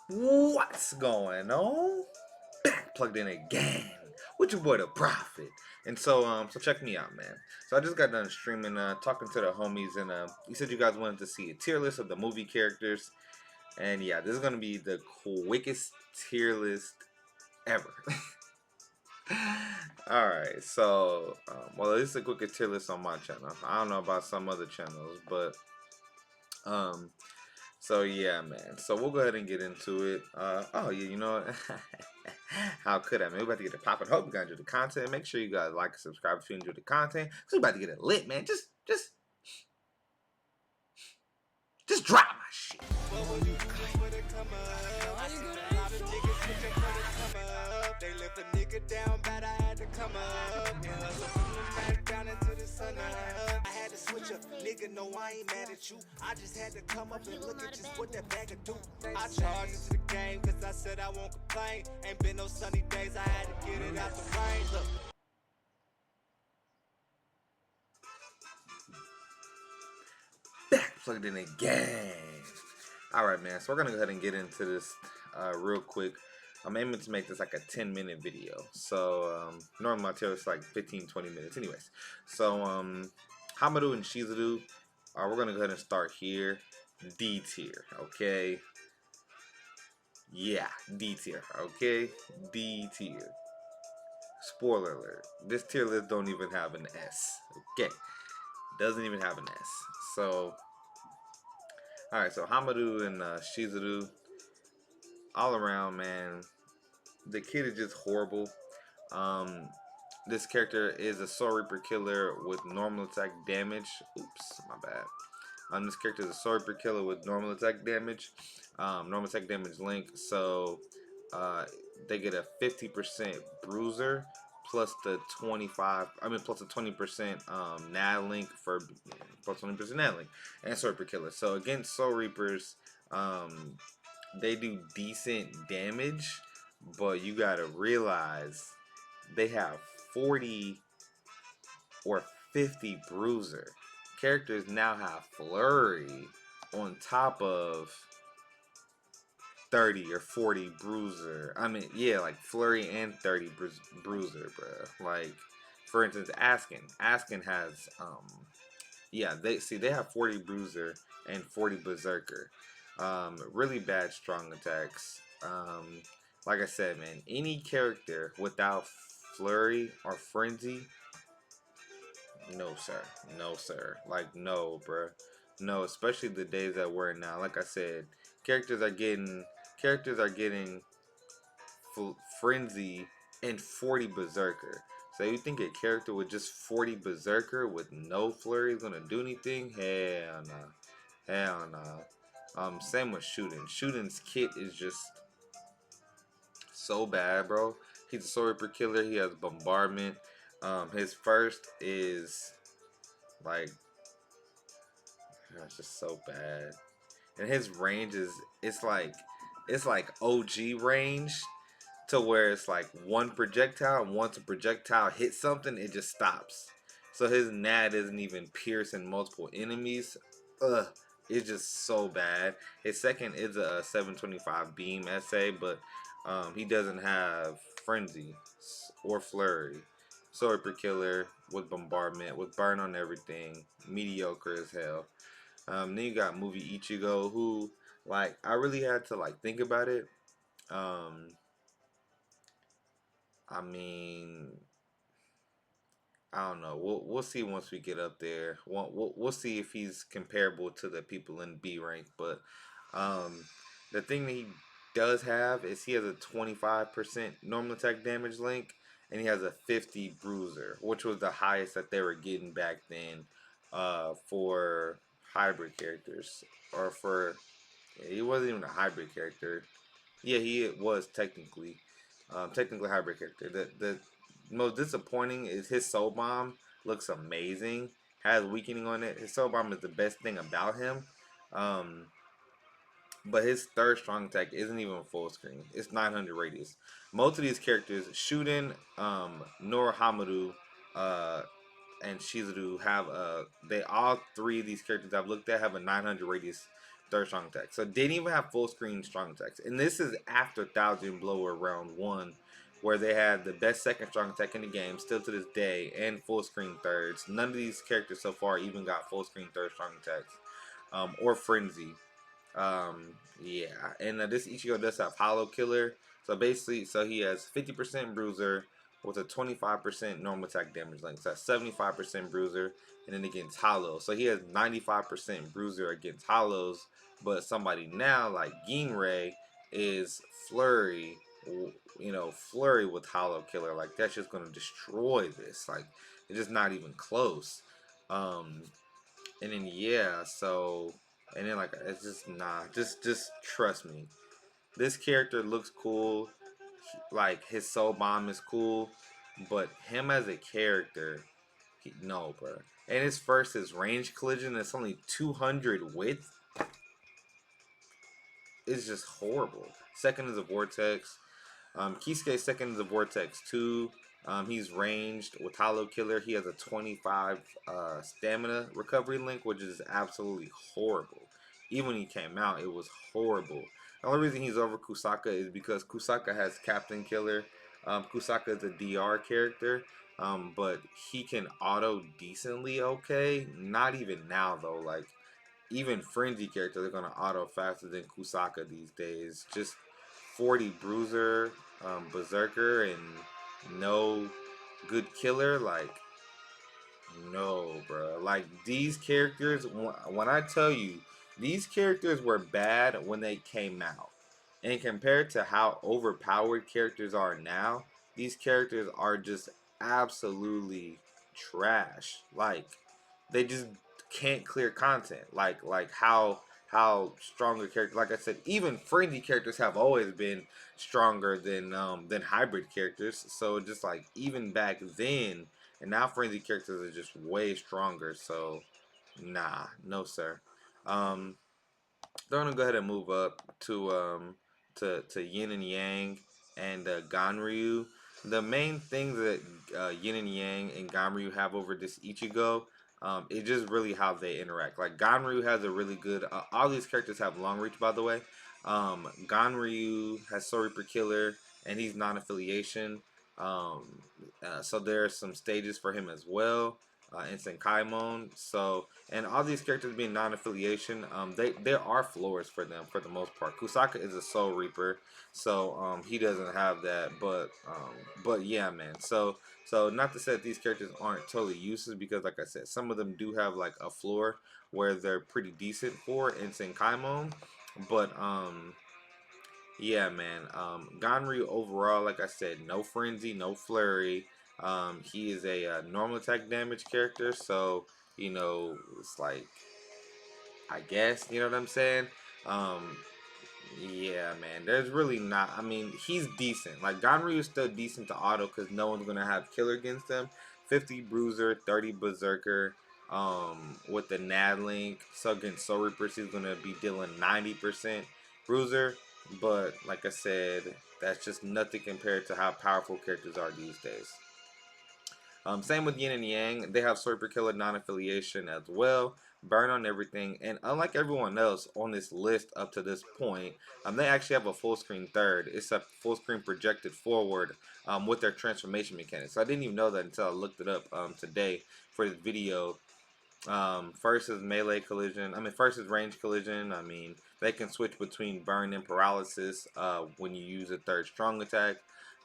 What's going on? Back plugged in again with your boy the Prophet. And so check me out, man. So I just got done streaming, talking to the homies, and you said you guys wanted to see a tier list of the movie characters. And yeah, this is gonna be the quickest tier list ever. Alright, well, this is the quickest tier list on my channel. I don't know about some other channels, but um so yeah, man. So we'll go ahead and get into it. Oh yeah, you know what? How could I, man? We're about to get it popping. Hope you guys enjoy the content. Make sure you guys like and subscribe if you enjoy the content. Cause we're about to get it lit, man. Just drop my shit. They left a nigga down bad, I had to come up. And hustle from the night down into the sun up. I had to switch up, nigga, no, I ain't mad at you. I just had to come up and look at just what that bag could do. I charged into the game, cause I said I won't complain. Ain't been no sunny days, I had to get it out the rain. Look. Back plugged in again. Alright, man, so we're gonna go ahead and get into this real quick. I'm aiming to make this like a 10-minute video. So normally my tier is like 15-20 minutes. Anyways, so Hamadu and Shizuru, we're gonna go ahead and start here. D tier, okay? Yeah, D tier, okay? D tier. Spoiler alert, this tier list don't even have an S, okay? Doesn't even have an S. So alright, so Hamadu and Shizuru, all around, man, the kid is just horrible. This character is a Soul Reaper killer with normal attack damage. Oops, my bad. This character is a Soul Reaper killer with normal attack damage. Normal attack damage link. So they get a 50% bruiser plus the 20% NAD link for plus 20% NAD link and Soul Reaper killer. So against Soul Reapers, they do decent damage, but you gotta realize they have 40 or 50 bruiser. Characters now have flurry on top of 30 or 40 bruiser. I mean, yeah, like flurry and 30 bruiser, bro. Like, for instance, Askin has yeah, they have 40 bruiser and 40 berserker. Really bad strong attacks. Like I said, man, any character without flurry or frenzy, no sir, no sir, like no, bruh, no. Especially the days that we're in now. Like I said, characters are getting frenzy and 40 berserker. So you think a character with just 40 berserker with no flurry is gonna do anything? Hell no, hell no. Same with shooting. Shooting's kit is just so bad, bro. He's a Soul Reaper killer. He has bombardment. His first is like, it's just so bad. And his range is it's like OG range to where it's like one projectile, and once a projectile hits something, it just stops. So his NAD isn't even piercing multiple enemies. Ugh, it's just so bad. His second is a 725 beam essay, but he doesn't have frenzy or flurry. Sword per killer with bombardment, with burn on everything, mediocre as hell. Then you got movie Ichigo, who, like, I really had to like think about it. I mean, I don't know. We'll see once we get up there. We'll see if he's comparable to the people in B rank. But the thing that he does have is he has a 25% normal attack damage link, and he has a 50 bruiser, which was the highest that they were getting back then for hybrid characters. Or for, he wasn't even a hybrid character. Yeah, he was technically hybrid character. The most disappointing is his soul bomb looks amazing, has weakening on it. His soul bomb is the best thing about him. Um, but his third strong attack isn't even full screen. It's 900 radius. Most of these characters, Shuden, Nor Hamadu, uh, and Shizuru have they all three of these characters I've looked at have a 900 radius third strong attack. So didn't even have full screen strong attacks. And this is after Thousand Blower round 1, where they had the best second strong attack in the game, still to this day, and full screen thirds. None of these characters so far even got full screen third strong attacks, or Frenzy. Yeah, and this Ichigo does have Hollow Killer. So basically, so he has 50% Bruiser with a 25% normal attack damage link. So that's 75% Bruiser, and then against Hollow. So he has 95% Bruiser against Hollows. But somebody now like Ginrei is Flurry, Flurry with Hollow Killer. Like that's just gonna destroy this. Like it's just not even close. Um, and then yeah, so and then like it's just nah, just trust me. This character looks cool. Like his soul bomb is cool, but him as a character, no, bro. And his first is range collision. It's only 200 width. It's just horrible. Second is a vortex. Kisuke second is a Vortex 2. He's ranged with Hollow Killer. He has a 25 stamina recovery link, which is absolutely horrible. Even when he came out, it was horrible. The only reason he's over Kusaka is because Kusaka has Captain Killer. Kusaka is a DR character, but he can auto decently okay. Not even now, though. Like, even frenzy characters are gonna auto faster than Kusaka these days. Just 40 bruiser, berserker, and no good killer. Like no, bro. Like these characters, when I tell you, these characters were bad when they came out, and compared to how overpowered characters are now, these characters are just absolutely trash. Like they just can't clear content. Like how stronger characters. Like I said, even friendly characters have always been stronger than hybrid characters. So just like even back then, and now frenzy characters are just way stronger. So nah, no sir. Um, they're gonna go ahead and move up to Yin and Yang and Ganryu. The main thing that Yin and Yang and Ganryu have over this Ichigo, is just really how they interact. Like Ganryu has a really good. All these characters have long reach, by the way. Ganryu has Soul Reaper Killer, and he's non-affiliation. So there are some stages for him as well. In Senkaimon. So and all these characters being non-affiliation, there are floors for them for the most part. Kusaka is a Soul Reaper, so he doesn't have that. But yeah, man. So not to say that these characters aren't totally useless because, like I said, some of them do have like a floor where they're pretty decent for in Senkaimon. But yeah, man. Ganryu overall, like I said, no frenzy, no flurry. He is a normal attack damage character, so it's like I guess you know what I'm saying. Um, yeah, man. There's really not. I mean, he's decent. Like Ganryu is still decent to auto because no one's gonna have killer against him. 50 bruiser, 30 berserker. With the Nad link, so against Soul Reapers, he's gonna be dealing 90% bruiser. But like I said, that's just nothing compared to how powerful characters are these days. Same with Yin and Yang. They have Swiper Killer non-affiliation as well. Burn on everything. And unlike everyone else on this list up to this point, they actually have a full screen third. It's a full screen projected forward with their transformation mechanics. So I didn't even know that until I looked it up today for this video. First is melee collision. First is range collision. They can switch between burn and paralysis when you use a third strong attack.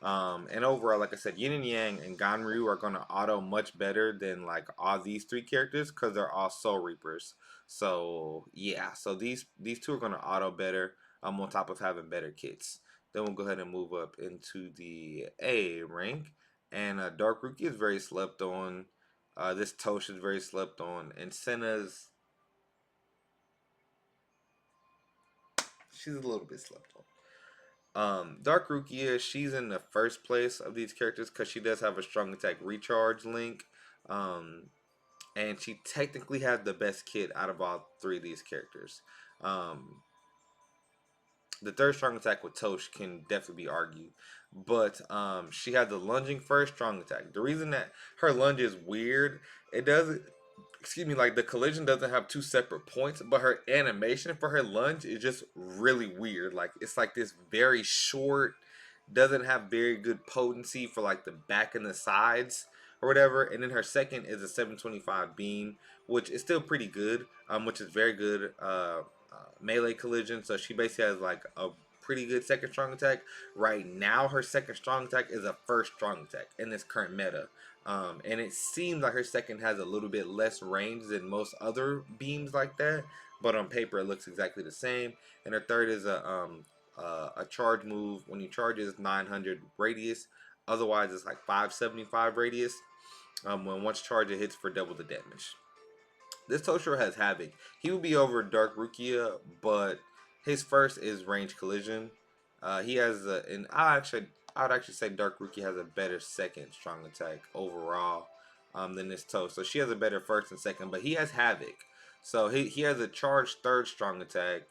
And overall, like I said, Yin and Yang and Ganryu are going to auto much better than like all these three characters because they're all Soul Reapers. So yeah, so these two are going to auto better. On top of having better kits. Then we'll go ahead and move up into the A rank. And Dark Rookie is very slept on. This Tosh is very slept on. And Senna's, she's a little bit slept on. Dark Rukia, she's in the first place of these characters because she does have a strong attack recharge link. Um, and she technically has the best kit out of all three of these characters. Um, the third strong attack with Tosh can definitely be argued. But she had the lunging first strong attack. The reason that her lunge is weird, it doesn't excuse me, like the collision doesn't have two separate points, but her animation for her lunge is just really weird. Like it's like this very short, doesn't have very good potency for like the back and the sides or whatever. And then her second is a 725 beam, which is still pretty good, which is very good melee collision. So she basically has like a pretty good second strong attack. Right now, her second strong attack is a first strong attack in this current meta. And it seems like her second has a little bit less range than most other beams like that, but on paper it looks exactly the same. And her third is a charge move. When you charge, is 900 radius. Otherwise, it's like 575 radius. When once charged, it hits for double the damage. This Toshiro has Havoc. He would be over Dark Rukia, but his first is range collision. He has and I would actually say Dark Rukia has a better second strong attack overall than this Toe. So she has a better first and second, but he has Havoc. So he has a charged third strong attack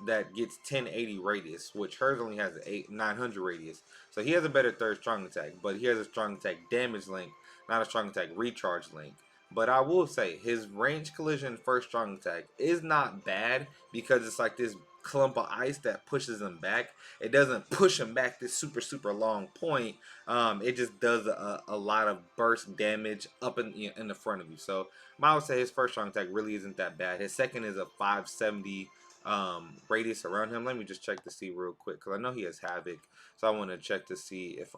that gets 1080 radius, which hers only has 900 radius. So he has a better third strong attack, but he has a strong attack damage link, not a strong attack recharge link. But I will say his range collision first strong attack is not bad because it's like this clump of ice that pushes him back. It doesn't push him back this super long point. It just does a lot of burst damage up in the front of you. So I would say his first strong attack really isn't that bad. His second is a 570 radius around him. Let me just check to see real quick because I know he has Havoc. So I want to check to see if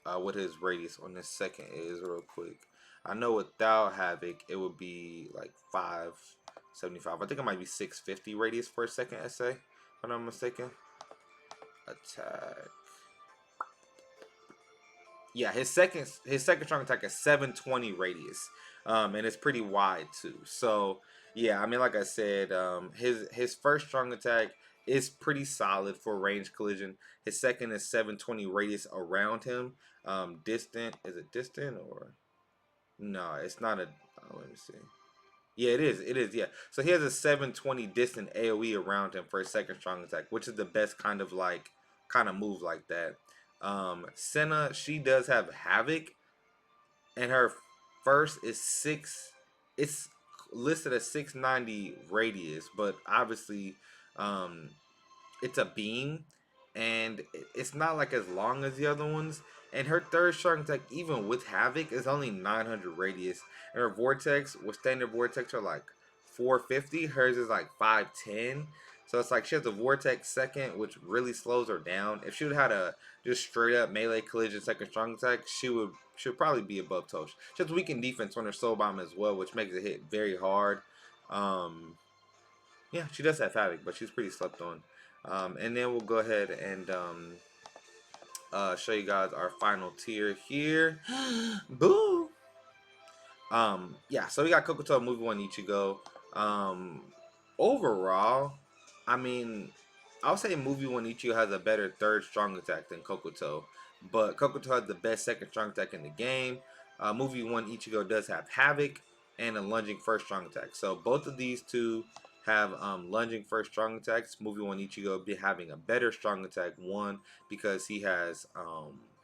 what his radius on this second is real quick. I know without Havoc, it would be like 575. I think it might be 650 radius for a second essay, if I'm not mistaken. Attack. Yeah, his second strong attack is 720 radius, and it's pretty wide too. So yeah, I mean, like I said, his first strong attack is pretty solid for range collision. His second is 720 radius around him. Distant, is it distant or no? It's not a. Oh, let me see. Yeah, it is. It is. Yeah. So he has a 720 distant AOE around him for his second strong attack, which is the best kind of move like that. Senna, she does have Havoc, and her first is six. It's listed as 690 radius, but obviously, um, it's a beam, and it's not like as long as the other ones. And her third strong attack, even with Havoc, is only 900 radius. And her Vortex, with standard Vortex, are like 450. Hers is like 510. So it's like she has a Vortex second, which really slows her down. If she would have had a just straight up melee collision second strong attack, she would probably be above Tosh. She has weakened defense on her Soul Bomb as well, which makes it hit very hard. Um, yeah, she does have Havoc, but she's pretty slept on. And then we'll go ahead and show you guys our final tier here. Boo! Yeah, so we got Kokoto, Movie One, Ichigo. Um, Overall, I mean, I'll say Movie One Ichigo has a better third strong attack than Kokoto, but Kokoto has the best second strong attack in the game. Movie One Ichigo does have Havoc and a lunging first strong attack. So both of these two have lunging first strong attacks. Movie One Ichigo be having a better strong attack one because he has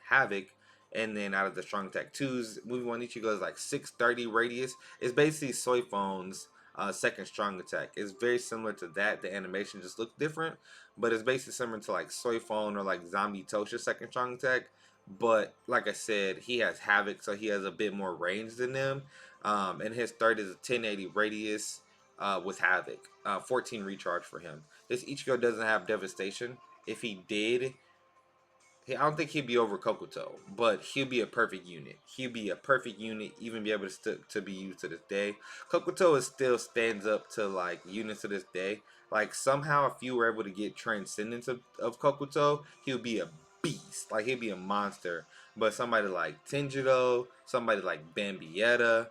Havoc. And then out of the strong attack twos, Movie One Ichigo is like 630 radius. It's basically Soifon's second strong attack. It's very similar to that. The animation just looks different, but it's basically similar to like Soifon or like Zombie Tosha's second strong attack. But like I said, he has Havoc, so he has a bit more range than them. And his third is a 1080 radius with Havoc, 14 recharge for him. This Ichigo doesn't have Devastation. If he did, I don't think he'd be over Kokuto, but he'll be a perfect unit. He'll be a perfect unit, even be able to be used to this day. Kokuto is still stands up to like units to this day. Like somehow, if you were able to get Transcendence of Kokuto, he'll be a beast. Like he'll be a monster. But somebody like Tenjiro, somebody like Bambietta,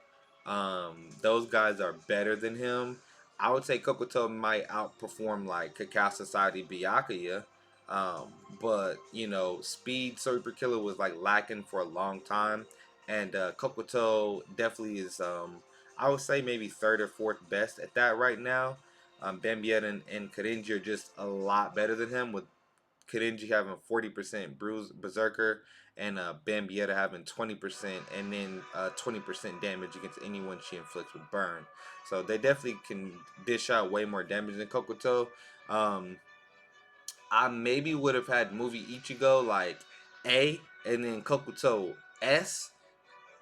those guys are better than him. I would say Kokuto might outperform like Cacao Society Byakuya, um, but you know, speed Super Killer was like lacking for a long time, and Kokoto definitely is. I would say maybe third or fourth best at that right now. Bambietta and Karinji are just a lot better than him with Kodenji having 40% Bruise Berserker, and Bambietta having 20%, and then 20% damage against anyone she inflicts with burn. So they definitely can dish out way more damage than Kokuto. Um, I maybe would have had movie Ichigo like A, and then Kokuto S.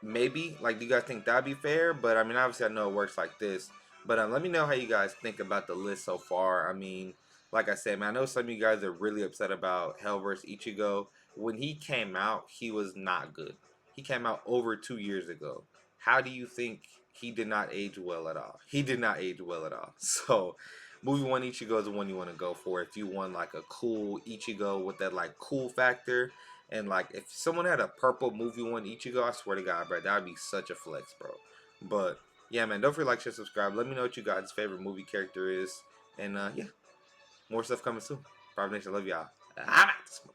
Maybe, like, do you guys think that'd be fair? But I mean, obviously I know it works like this. But let me know how you guys think about the list so far. I mean, like I said, man, I know some of you guys are really upset about Hell vs Ichigo. When he came out, he was not good. He came out over 2 years ago. How do you think he did not age well at all? He did not age well at all. So movie one Ichigo is the one you want to go for if you want like a cool Ichigo with that like cool factor. And like, if someone had a purple movie one Ichigo, I swear to God, bro, that would be such a flex, bro. But yeah, man, don't forget to like, share, subscribe. Let me know what you guys' favorite movie character is, and yeah, more stuff coming soon. Private Nation, love y'all. I'm out.